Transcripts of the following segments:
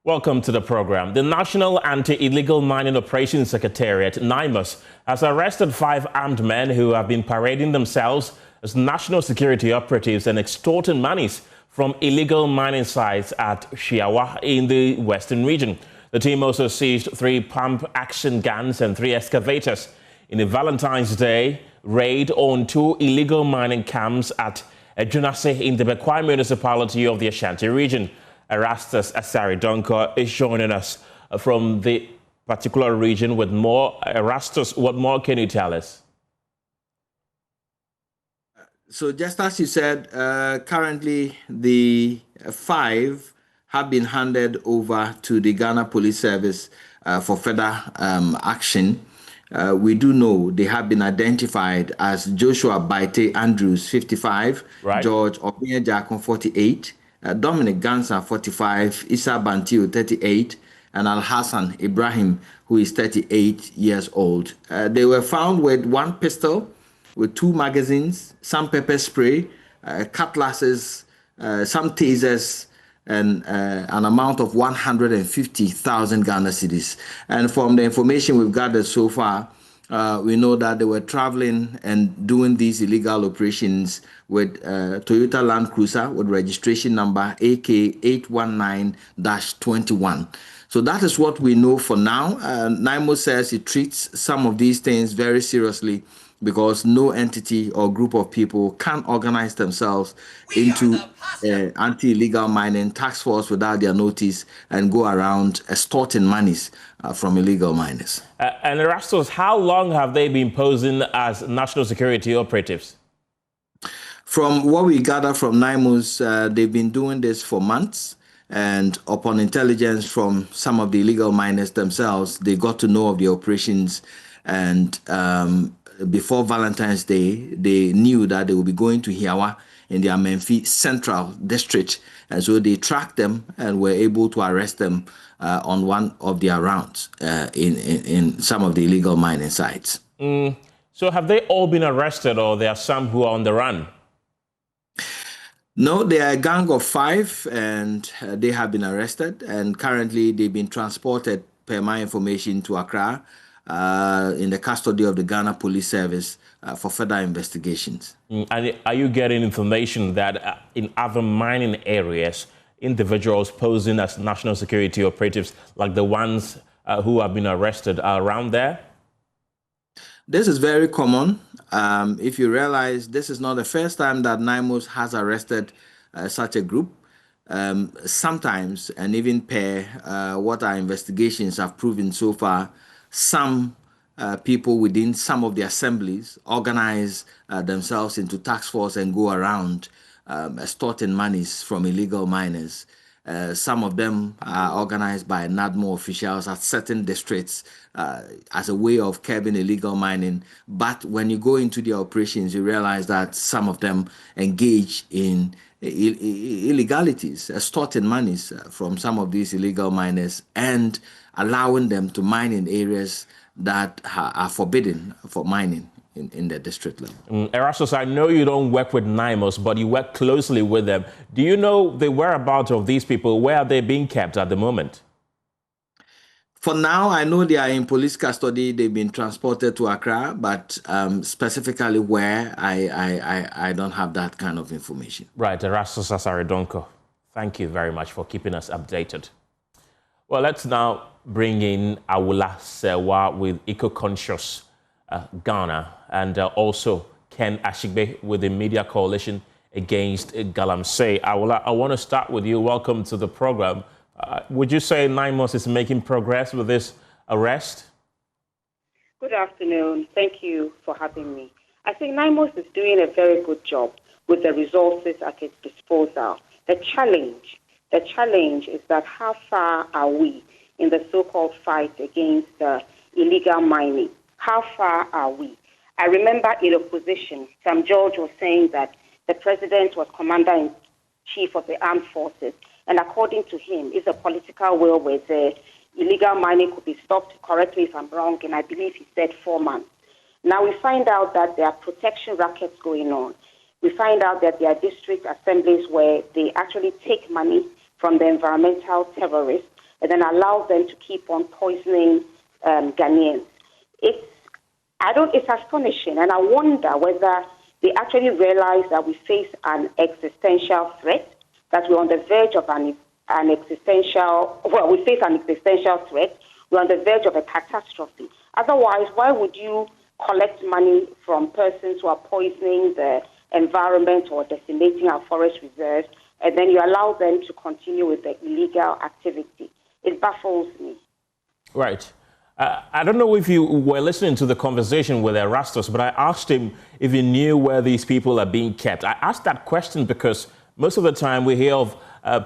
Welcome to the program. The National Anti-Illegal Mining Operations Secretariat, NIMOS, has arrested 5 armed men who have been parading themselves as national security operatives and extorting monies from illegal mining sites at Hiawa in the western region. The team also seized 3 pump-action guns and 3 excavators in a Valentine's Day raid on 2 illegal mining camps at Galamsey in the Bekwai municipality of the Ashanti region. Erastus Asari-Donko is joining us from the particular region with more. Erastus, what more can you tell us? So just as you said, currently the 5 have been handed over to the Ghana Police Service for further action. We do know they have been identified as Joshua Baite Andrews, 55, right. George Obinya Jakon, 48, Dominic Gansa, 45, Issa Bantio, 38, and Al-Hassan Ibrahim, who is 38 years old. They were found with 1 pistol, with 2 magazines, some pepper spray, cutlasses, some tasers, and an amount of 150,000 Ghana cedis. And from the information we've gathered so far, we know that they were traveling and doing these illegal operations with Toyota Land Cruiser with registration number AK819-21. So that is what we know for now. NIMO says it treats some of these things very seriously because no entity or group of people can organize themselves into anti-illegal mining task force without their notice and go around extorting monies from illegal miners. And Erastus, how long have they been posing as national security operatives? From what we gather from NIMOS, they've been doing this for months. And upon intelligence from some of the illegal miners themselves, they got to know of the operations. And before Valentine's Day, they knew that they would be going to Hiawa in their Memphis Central District. And so they tracked them and were able to arrest them on one of their rounds in some of the illegal mining sites. So have they all been arrested, or there are some who are on the run? No, they are a gang of 5, and they have been arrested. And currently, they've been transported, per my information, to Accra in the custody of the Ghana Police Service for further investigations. And are you getting information that in other mining areas, individuals posing as national security operatives, like the ones who have been arrested, are around there? This is very common. If you realize, this is not the first time that NIMOS has arrested such a group. Sometimes, and even per what our investigations have proven so far, some people within some of the assemblies organize themselves into task force and go around extorting monies from illegal miners. Some of them are organized by NADMO officials at certain districts as a way of curbing illegal mining. But when you go into the operations, you realize that some of them engage in illegalities, extorting monies from some of these illegal miners and allowing them to mine in areas that are forbidden for mining in the district level. Erastus, I know you don't work with NIMOS, but you work closely with them. Do you know the whereabouts of these people? Where are they being kept at the moment? For now, I know they are in police custody. They've been transported to Accra, but specifically where, I don't have that kind of information. Right, Erastus Asari-Donko, thank you very much for keeping us updated. Well, let's now bring in Awula Sewa with Eco-Conscious Ghana, and also Ken Ashigbe with the Media Coalition Against Galamsey. Awula, I want to start with you. Welcome to the program. Would you say NIMOS is making progress with this arrest? Good afternoon. Thank you for having me. I think NIMOS is doing a very good job with the resources at its disposal. The challenge is that how far are we in the so-called fight against illegal mining? How far are we? I remember in opposition, Sam George was saying that the president was commander-in-chief of the armed forces, and according to him, it's a political will where the illegal mining could be stopped, correct me if I'm wrong, and I believe he said 4 months. Now we find out that there are protection rackets going on. We find out that there are district assemblies where they actually take money from the environmental terrorists and then allow them to keep on poisoning Ghanaians. It's astonishing, and I wonder whether they actually realize that we face an existential threat, that we're on the verge of we face an existential threat. We're on the verge of a catastrophe. Otherwise, why would you collect money from persons who are poisoning the environment or decimating our forest reserves, and then you allow them to continue with the illegal activity? It baffles me. Right. I don't know if you were listening to the conversation with Erastus, but I asked him if he knew where these people are being kept. I asked that question because most of the time we hear of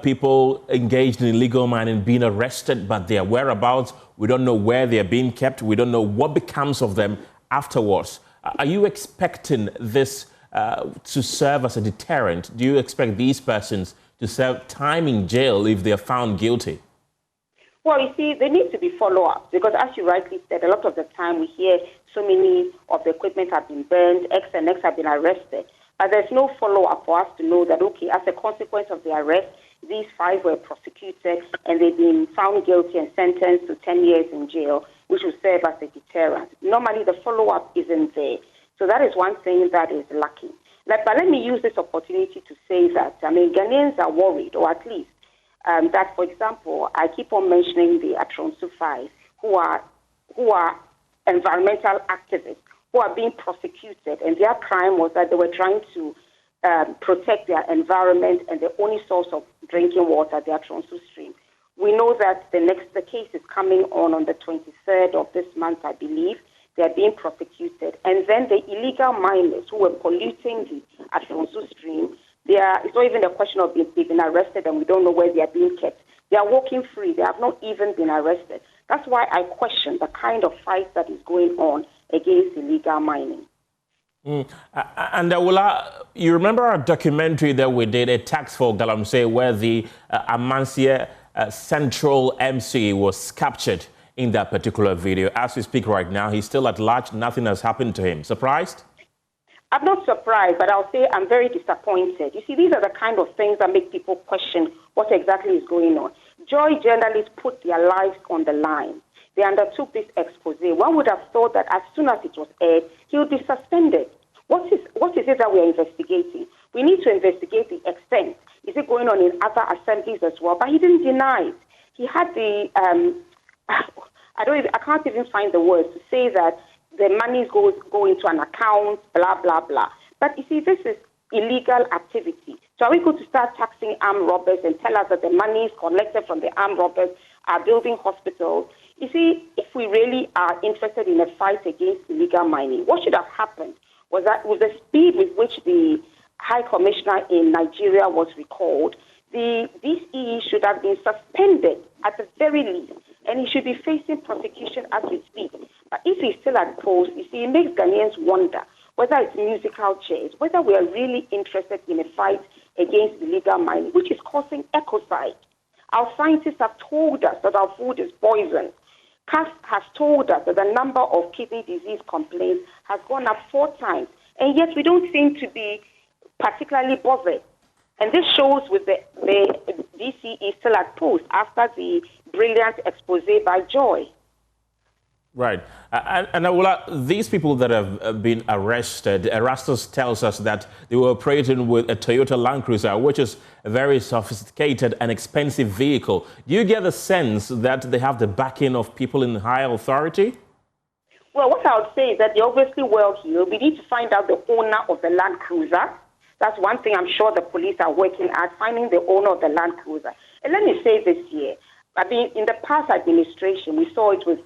people engaged in illegal mining being arrested, but their whereabouts, we don't know where they're being kept. We don't know what becomes of them afterwards. Are you expecting this to serve as a deterrent? Do you expect these persons to serve time in jail if they're found guilty? Well, you see, there needs to be follow-up because, as you rightly said, a lot of the time we hear so many of the equipment have been burned, X and X have been arrested, but there's no follow-up for us to know that, okay, as a consequence of the arrest, these 5 were prosecuted and they've been found guilty and sentenced to 10 years in jail, which will serve as a deterrent. Normally, the follow-up isn't there. So that is one thing that is lacking. But let me use this opportunity to say that, Ghanaians are worried, or at least, that, for example, I keep on mentioning the Atronsu 5, who are environmental activists, who are being prosecuted, and their crime was that they were trying to protect their environment and the only source of drinking water, the Atronsu stream. We know that the case is coming on the 23rd of this month, I believe. They are being prosecuted. And then the illegal miners who were polluting the Atronsu stream, it's not even a question of they've been arrested and we don't know where they are being kept. They are walking free. They have not even been arrested. That's why I question the kind of fight that is going on against illegal mining. And you remember our documentary that we did, A Tax for Galamsey, where the Amansia Central MC was captured in that particular video. As we speak right now, he's still at large. Nothing has happened to him. Surprised? I'm not surprised, but I'll say I'm very disappointed. You see, these are the kind of things that make people question what exactly is going on. Joy journalists put their lives on the line. They undertook this expose. One would have thought that as soon as it was aired, he would be suspended. What is it that we are investigating? We need to investigate the extent. Is it going on in other assemblies as well? But he didn't deny it. He had the, I can't even find the words to say that the money go into an account, blah, blah, blah. But you see, this is illegal activity. So are we going to start taxing armed robbers and tell us that the money collected from the armed robbers are building hospitals? You see, if we really are interested in a fight against illegal mining, what should have happened was that with the speed with which the High Commissioner in Nigeria was recalled, the DCE should have been suspended at the very least, and he should be facing prosecution as we speak. But if he's still at post, you see, it makes Ghanaians wonder whether it's musical chairs, whether we are really interested in a fight against illegal mining, which is causing ecocide. Our scientists have told us that our food is poisoned. CAS has told us that the number of kidney disease complaints has gone up 4 times, and yet we don't seem to be particularly bothered. And this shows with the DCE still at post after the brilliant expose by Joy. Right. And these people that have been arrested, Erastus tells us that they were operating with a Toyota Land Cruiser, which is a very sophisticated and expensive vehicle. Do you get the sense that they have the backing of people in high authority? Well, what I would say is that they're obviously well-heeled. We need to find out the owner of the Land Cruiser. That's one thing I'm sure the police are working at, finding the owner of the Land Cruiser. And let me say this here. In the past administration, we saw it with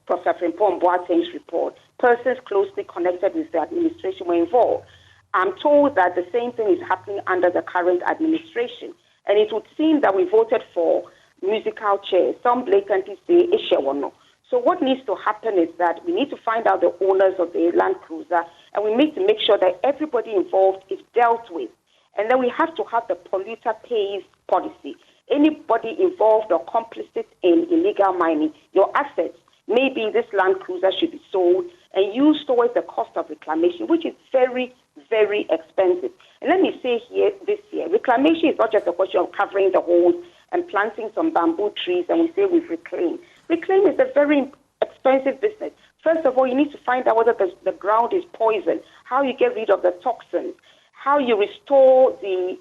Professor Frimpong Boateng's report. Persons closely connected with the administration were involved. I'm told that the same thing is happening under the current administration. And it would seem that we voted for musical chairs. Some blatantly say Ishewono. So what needs to happen is that we need to find out the owners of the Land Cruiser, and we need to make sure that everybody involved is dealt with. And then we have to have the polluter pays policy. Anybody involved or complicit in illegal mining, your assets, maybe this Land Cruiser should be sold and used towards the cost of reclamation, which is very, very expensive. And let me say here, this year, reclamation is not just a question of covering the holes and planting some bamboo trees and we say we've reclaimed. Reclaim is a very expensive business. First of all, you need to find out whether the ground is poisoned, how you get rid of the toxins, how you restore the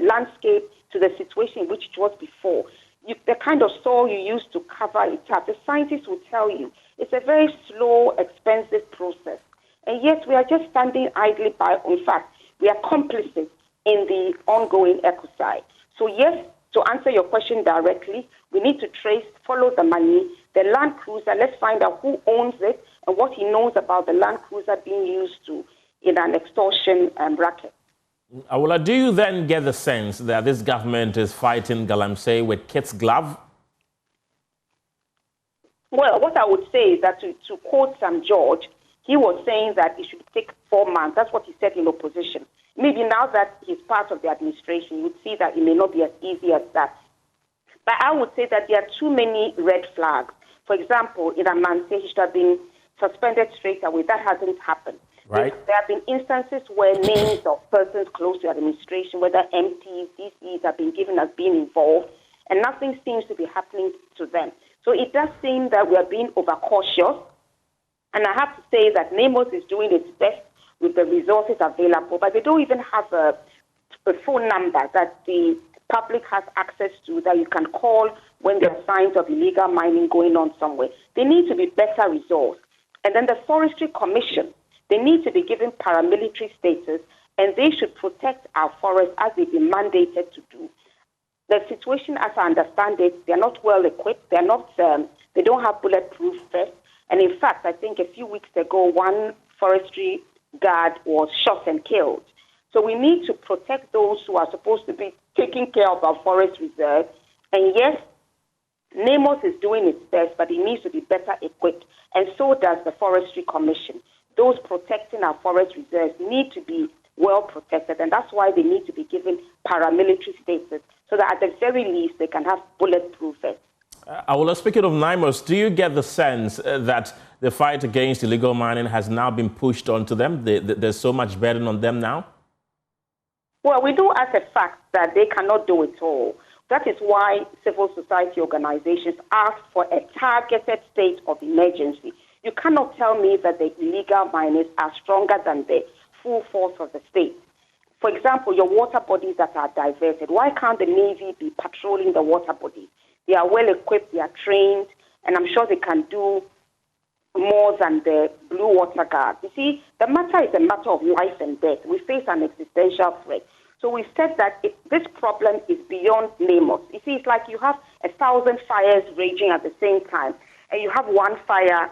landscape to the situation in which it was before. The kind of soil you use to cover it up. The scientists will tell you it's a very slow, expensive process. And yet we are just standing idly by. In fact, we are complicit in the ongoing ecocide. So yes, to answer your question directly, we need to follow the money, the Land Cruiser. Let's find out who owns it and what he knows about the Land Cruiser being used in an extortion racket. Awula, do you then get the sense that this government is fighting Galamsey with kid's glove? Well, what I would say is that to quote Sam George, he was saying that it should take 4 months. That's what he said in opposition. Maybe now that he's part of the administration, you would see that it may not be as easy as that. But I would say that there are too many red flags. For example, in Amanse, he should have been suspended straight away. That hasn't happened. Right. There have been instances where names of persons close to administration, whether MPs, DCs, have been given as being involved, and nothing seems to be happening to them. So it does seem that we are being overcautious. And I have to say that NAMOS is doing its best with the resources available, but they don't even have a phone number that the public has access to that you can call when there are signs of illegal mining going on somewhere. They need to be better resourced. And then the Forestry Commission, they need to be given paramilitary status, and they should protect our forests as they've been mandated to do. The situation, as I understand it, they're not well equipped. They're not. They don't have bulletproof vests. And in fact, I think a few weeks ago, one forestry guard was shot and killed. So we need to protect those who are supposed to be taking care of our forest reserve. And yes, NAMOS is doing its best, but it needs to be better equipped. And so does the Forestry Commission. Those protecting our forest reserves need to be well protected, and that's why they need to be given paramilitary status, so that at the very least they can have bulletproof vests. Speaking of NAMOS, do you get the sense that the fight against illegal mining has now been pushed onto them? There's so much burden on them now? Well, we do as a fact that they cannot do it all. That is why civil society organizations ask for a targeted state of emergency. You cannot tell me that the illegal miners are stronger than the full force of the state. For example, your water bodies that are diverted, why can't the Navy be patrolling the water bodies? They are well equipped, they are trained, and I'm sure they can do more than the Blue Water Guard. You see, the matter is a matter of life and death. We face an existential threat. So we said that this problem is beyond NAMOS. You see, it's like you have 1,000 fires raging at the same time, and you have one fire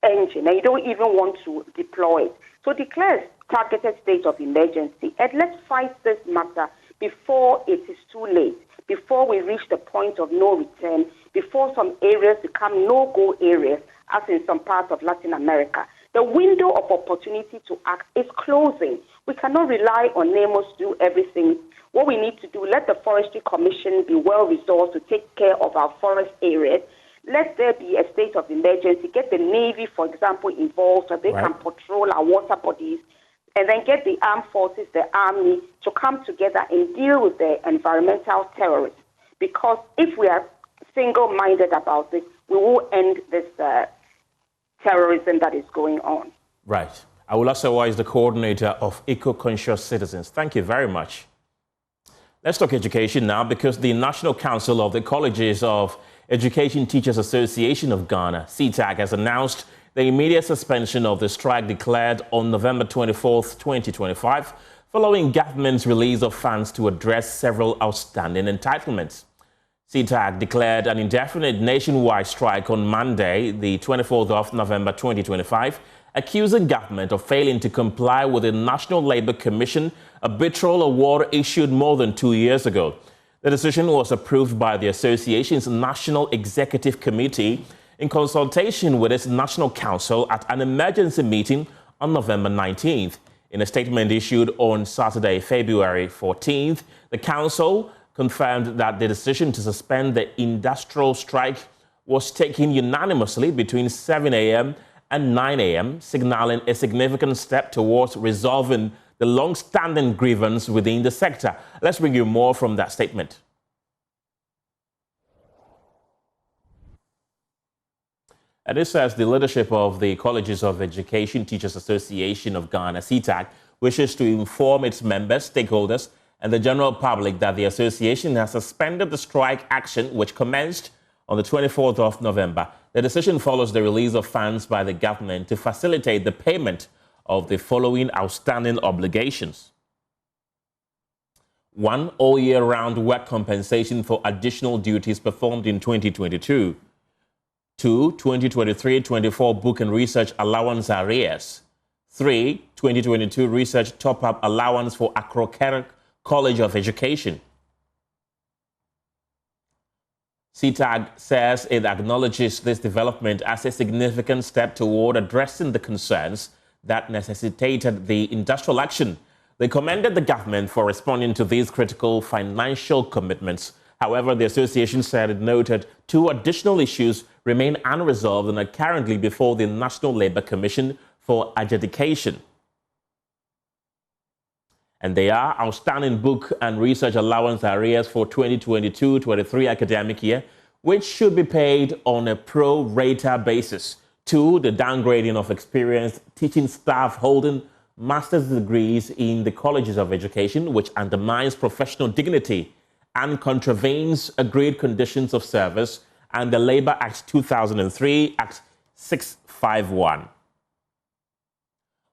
engine, and you don't even want to deploy it. So declare targeted state of emergency, and let's fight this matter before it is too late, before we reach the point of no return, before some areas become no-go areas, as in some parts of Latin America. The window of opportunity to act is closing. We cannot rely on NAMOS to do everything. What we need to do, let the Forestry Commission be well-resourced to take care of our forest areas. Let there be a state of emergency. Get the Navy, for example, involved so they can patrol our water bodies, and then get the armed forces, the army, to come together and deal with the environmental terrorists. Because if we are single-minded about this, we will end this terrorism that is going on. Right. Awula Sewa is the coordinator of Eco-Conscious Citizens. Thank you very much. Let's talk education now, because the National Council of the Colleges of Education Teachers Association of Ghana, CETAG, has announced the immediate suspension of the strike declared on November 24th, 2025, following government's release of funds to address several outstanding entitlements. CETAG declared an indefinite nationwide strike on Monday, the 24th of November 2025, accusing government of failing to comply with the National Labour Commission arbitral award issued more than 2 years ago. The decision was approved by the association's National Executive Committee in consultation with its National Council at an emergency meeting on November 19th. In a statement issued on Saturday, February 14th, the Council confirmed that the decision to suspend the industrial strike was taken unanimously between 7 a.m. and 9 a.m., signaling a significant step towards resolving the long-standing grievance within the sector. Let's bring you more from that statement. And this says the leadership of the Colleges of Education Teachers Association of Ghana, CETAG, wishes to inform its members, stakeholders, and the general public that the association has suspended the strike action, which commenced on the 24th of November. The decision follows the release of funds by the government to facilitate the payment of the following outstanding obligations. 1. All year-round work compensation for additional duties performed in 2022. 2. 2023-24 book and research allowance arrears. 3. 2022 research top-up allowance for Akrokere College of Education. CETAG says it acknowledges this development as a significant step toward addressing the concerns that necessitated the industrial action. They commended the government for responding to these critical financial commitments. However, the association said it noted 2 additional issues remain unresolved and are currently before the National Labour Commission for adjudication. And they are outstanding book and research allowance arrears for 2022-23 academic year, which should be paid on a pro rata basis. 2, the downgrading of experienced teaching staff holding master's degrees in the colleges of education, which undermines professional dignity and contravenes agreed conditions of service and the Labour Act 2003, Act 651.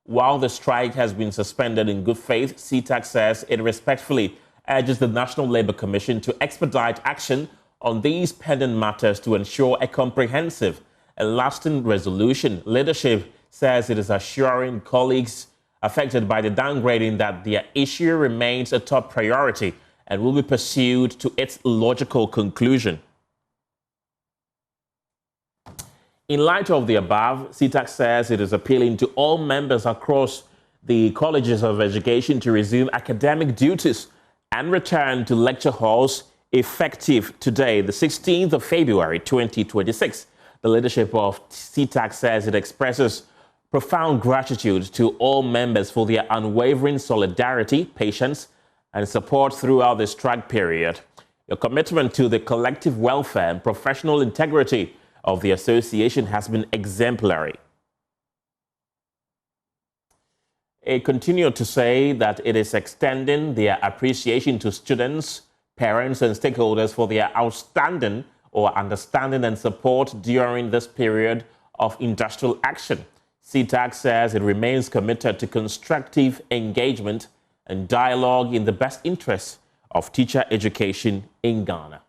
While the strike has been suspended in good faith, CETAG says it respectfully urges the National Labour Commission to expedite action on these pending matters to ensure a comprehensive and lasting resolution. Leadership says it is assuring colleagues affected by the downgrading that their issue remains a top priority and will be pursued to its logical conclusion. In light of the above, CETAG says it is appealing to all members across the colleges of education to resume academic duties and return to lecture halls effective today, the 16th of February, 2026. The leadership of CETAG says it expresses profound gratitude to all members for their unwavering solidarity, patience, and support throughout the strike period. Your commitment to the collective welfare and professional integrity of the association has been exemplary. It continued to say that it is extending their appreciation to students, parents, and stakeholders for their outstanding or understanding and support during this period of industrial action. CETAG says it remains committed to constructive engagement and dialogue in the best interests of teacher education in Ghana.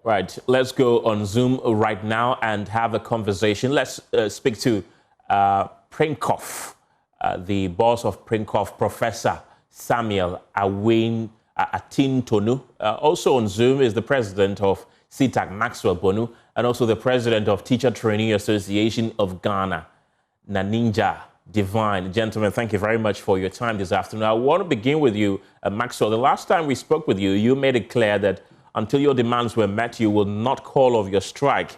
Right, let's go on Zoom right now and have a conversation. Let's speak to Prinkoff, the boss of Prinkoff, Professor Samuel Atin Tonu. Also on Zoom is the president of CETAG, Maxwell Bonu, and also the president of Teacher Trainee Association of Ghana, Naninja Divine. Gentlemen, thank you very much for your time this afternoon. I want to begin with you, Maxwell. The last time we spoke with you, you made it clear that until your demands were met, you will not call off your strike.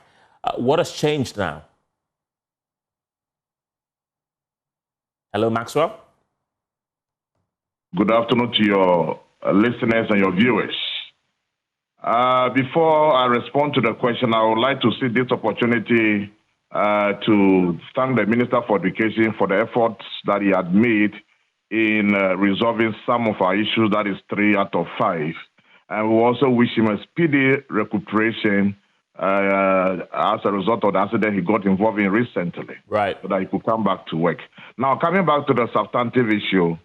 What has changed now? Hello, Maxwell. Good afternoon to your listeners and your viewers. Before I respond to the question, I would like to see this opportunity to thank the Minister for Education for the efforts that he had made in resolving some of our issues, that is 3 out of 5. And we also wish him a speedy recuperation as a result of the accident he got involved in recently. Right. So that he could come back to work. Now, coming back to the substantive issue,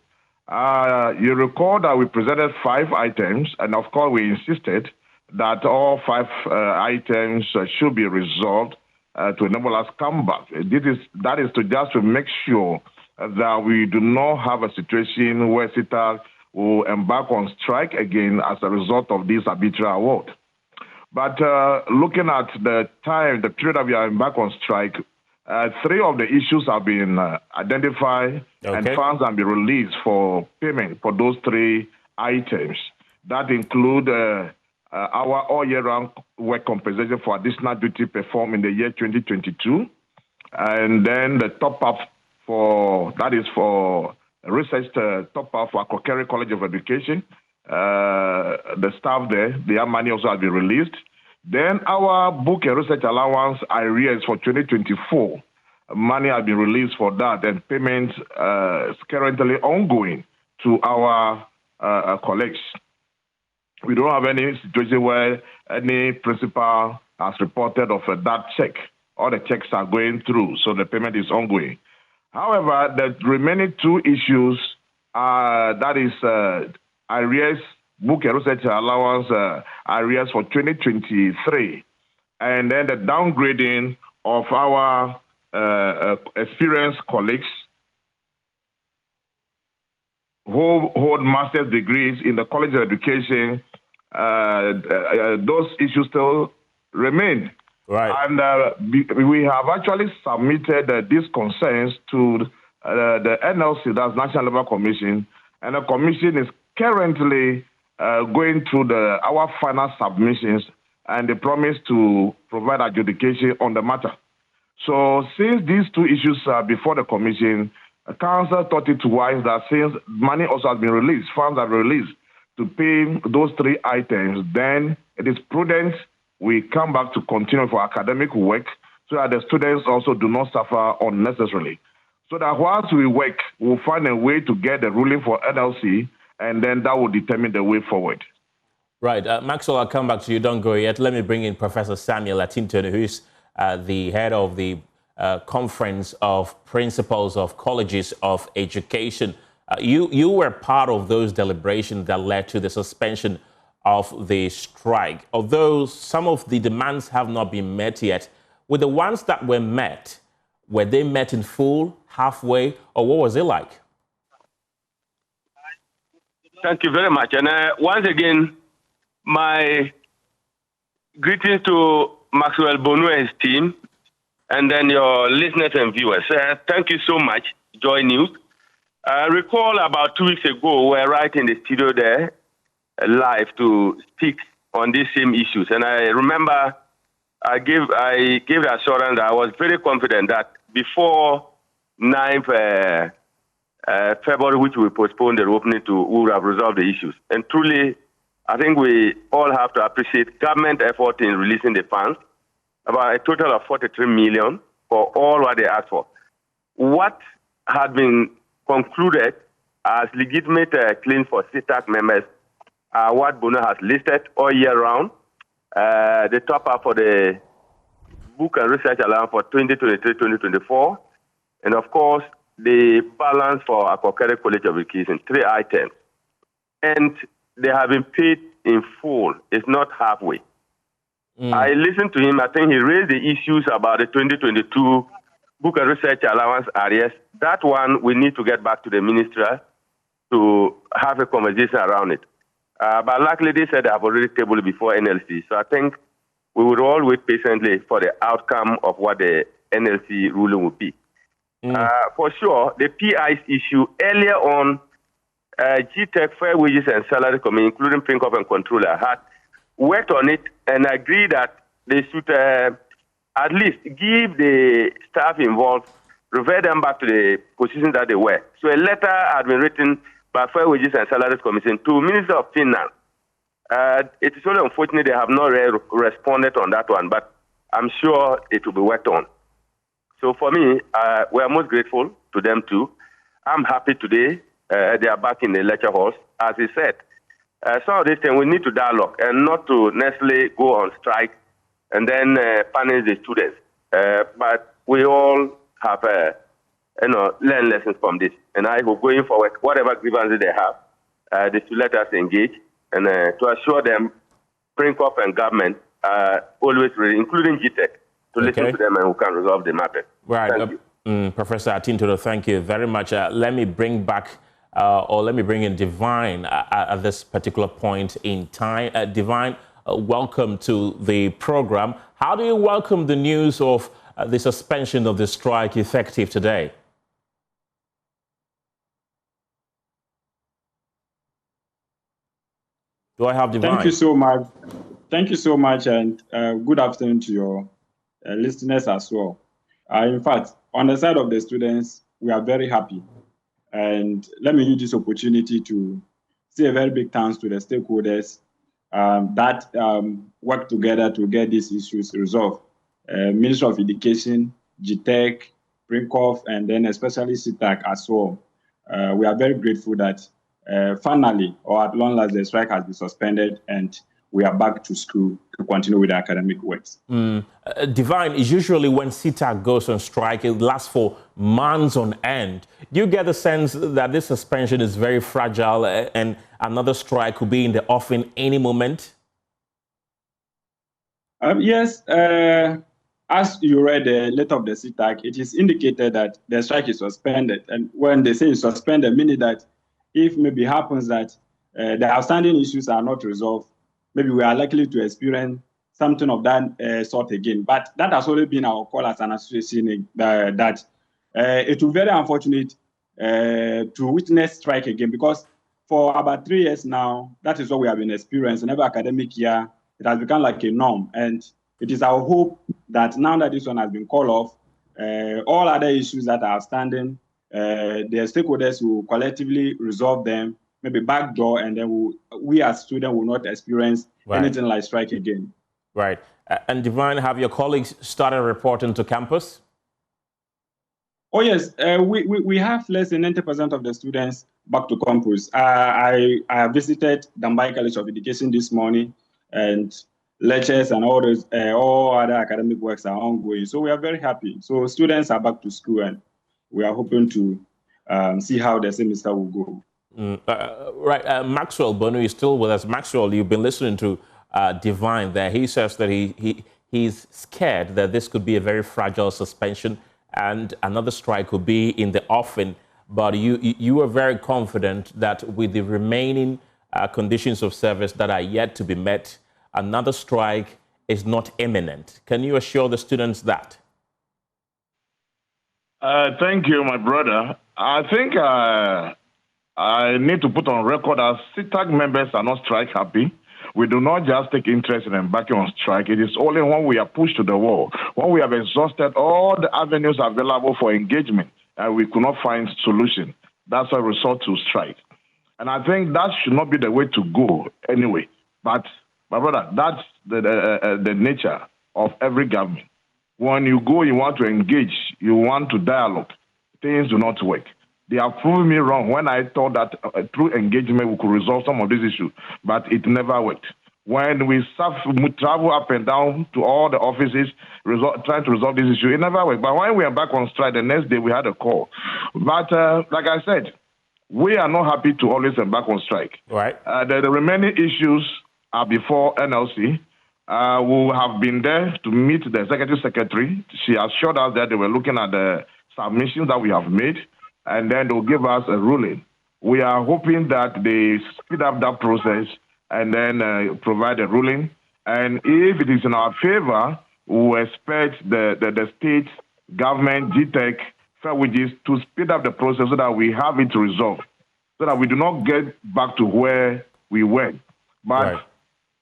you recall that we presented 5 items, and of course we insisted that all 5 items should be resolved to enable us come back. That is to make sure that we do not have a situation where CETAG will embark on strike again as a result of this arbitrary award. But looking at the period that we are embarked on strike, 3 of the issues have been identified, and funds have been released for payment for those 3 items. That include our all-year-round work compensation for additional duty performed in the year 2022, and then the top-up for research top-up for Akrokere College of Education, the staff there. Their money also has been released. Then our book and research allowance arrears for 2024, money has been released for that, and payments is currently ongoing to our colleagues. We don't have any situation where any principal has reported of that check. All the checks are going through, so the payment is ongoing. However, the remaining two issues that is arrears, book and research allowance arrears for 2023, and then the downgrading of our experienced colleagues who hold master's degrees in the College of Education. Those issues still remain. Right. And we have actually submitted these concerns to the NLC, that's National Labour Commission, and the commission is currently going through our final submissions, and they promise to provide adjudication on the matter. So since these two issues are before the commission, the council thought it wise that since money also has been released, funds are released to pay those three items, then it is prudent we come back to continue for academic work so that the students also do not suffer unnecessarily. So that whilst we work, we'll find a way to get the ruling for NLC, and then that will determine the way forward. Right. Maxwell, I'll come back to you. Don't go yet. Let me bring in Professor Samuel Atinton, who is the head of the Conference of Principals of Colleges of Education. You were part of those deliberations that led to the suspension of the strike. Although some of the demands have not been met yet, with the ones that were met, were they met in full, halfway, or what was it like? Thank you very much. And once again, my greetings to Maxwell Bono and his team, and then your listeners and viewers. Thank you so much, Joy News. I recall about 2 weeks ago, we were right in the studio there, live to speak on these same issues. And I remember I gave the assurance that I was very confident that before 9th February, which we postponed the opening to, we would have resolved the issues. And truly, I think we all have to appreciate government effort in releasing the funds, about a total of 43 million for all what they asked for. What had been concluded as legitimate claims for CETAG members are what Bono has listed all year round. The top up for the book and research allowance for 2023-2024, and of course, the balance for Akokere College of Education, 3 items. And they have been paid in full. It's not halfway. I listened to him. I think he raised the issues about the 2022 book and research allowance areas. That one, we need to get back to the minister to have a conversation around it. But luckily, they said they have already tabled it before NLC. So I think we would all wait patiently for the outcome of what the NLC ruling will be. For sure, the PI's issue earlier on, GTEC, Fair Wages and Salary Committee, including Prinkoff and Controller, had worked on it and agreed that they should at least give the staff involved, revert them back to the position that they were. So a letter had been written by Fair Wages and Salaries Commission to Minister of Finance. It is only unfortunate they have not responded on that one, but I'm sure it will be worked on. So for me, we are most grateful to them too. I'm happy today they are back in the lecture halls. As he said, some of these things we need to dialogue and not to necessarily go on strike and then punish the students. But we all have learn lessons from this. And I hope going forward, whatever grievances they have, they should let us engage and to assure them, Prinkoff and government always ready, including GTEC, to listen to them and who can resolve the matter. Right. Thank you. Professor Atinto, thank you very much. Let me bring back, or let me bring in Divine at this particular point in time. Divine, welcome to the program. How do you welcome the news of the suspension of the strike effective today? Do I have Divine? Thank you so much. Thank you so much, and good afternoon to your listeners as well. In fact, on the side of the students, we are very happy. And let me use this opportunity to say a very big thanks to the stakeholders that work together to get these issues resolved. Ministry of Education, CETAG, PRINCOF, and then especially CETAG as well. We are very grateful that finally, or at long last, the strike has been suspended and we are back to school to continue with the academic works. Divine, usually when CETAG goes on strike, it lasts for months on end. Do you get the sense that this suspension is very fragile and another strike could be in the offing any moment? Yes. As you read the letter of the CETAG, it is indicated that the strike is suspended. And when they say it's suspended, meaning that if maybe happens that the outstanding issues are not resolved, maybe we are likely to experience something of that sort again. But that has already been our call as an association that it will be very unfortunate to witness strike again, because for about 3 years now, that is what we have been experiencing. Every academic year, it has become like a norm. And it is our hope that now that this one has been called off, all other issues that are outstanding, the stakeholders will collectively resolve them, maybe backdoor, and then we as students will not experience anything like strike again. Right. And Divine, have your colleagues started reporting to campus? Oh, yes. We have less than 90% of the students back to campus. I have visited Dambai College of Education this morning, and lectures and all other academic works are ongoing. So we are very happy. So students are back to school, and we are hoping to see how the semester will go. Maxwell Bonu is still with us. Maxwell, you've been listening to Divine there. He says that he's scared that this could be a very fragile suspension and another strike could be in the offing. But you are very confident that with the remaining conditions of service that are yet to be met, another strike is not imminent. Can you assure the students that? Thank you, my brother. I think I need to put on record that CETAG members are not strike happy. We do not just take interest in embarking on strike. It is only when we are pushed to the wall, when we have exhausted all the avenues available for engagement, and we could not find solution. That's why we resort to strike. And I think that should not be the way to go anyway. But, my brother, that's the nature of every government. When you go, you want to engage, you want to dialogue, things do not work. They have proven me wrong when I thought that through engagement we could resolve some of these issues, but it never worked. When we travel up and down to all the offices trying to resolve this issue, it never worked. But when we are back on strike, the next day we had a call. But like I said, we are not happy to always embark on strike. Right. The remaining issues are before NLC. We have been there to meet the executive secretary. She assured us that they were looking at the submissions that we have made, and then they'll give us a ruling. We are hoping that they speed up that process and then provide a ruling. And if it is in our favor, we will expect the state government, CETAG, Fairwages, to speed up the process so that we have it resolved, so that we do not get back to where we were. But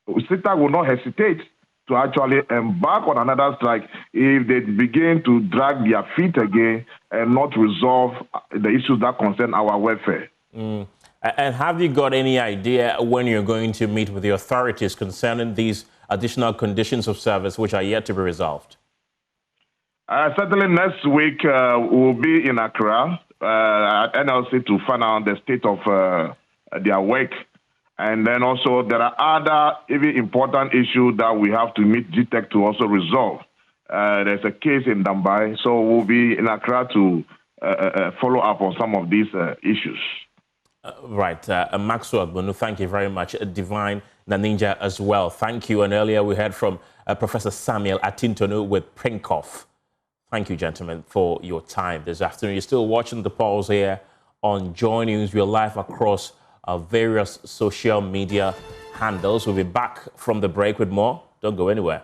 CETAG will not hesitate to actually embark on another strike if they begin to drag their feet again and not resolve the issues that concern our welfare. And have you got any idea when you're going to meet with the authorities concerning these additional conditions of service which are yet to be resolved? Certainly next week we'll be in Accra at NLC to find out the state of their work. And then also there are other even important issues that we have to meet CETAG to also resolve. There's a case in Dambai, so we'll be in Accra to follow up on some of these issues. Maxwell Bonu, thank you very much. Divine Naninja as well, thank you. And earlier we heard from Professor Samuel Atintonu with PRINCOF. Thank you, gentlemen, for your time this afternoon. You're still watching The Pulse here on Joy News. We're live across our various social media handles. We'll be back from the break with more. Don't go anywhere.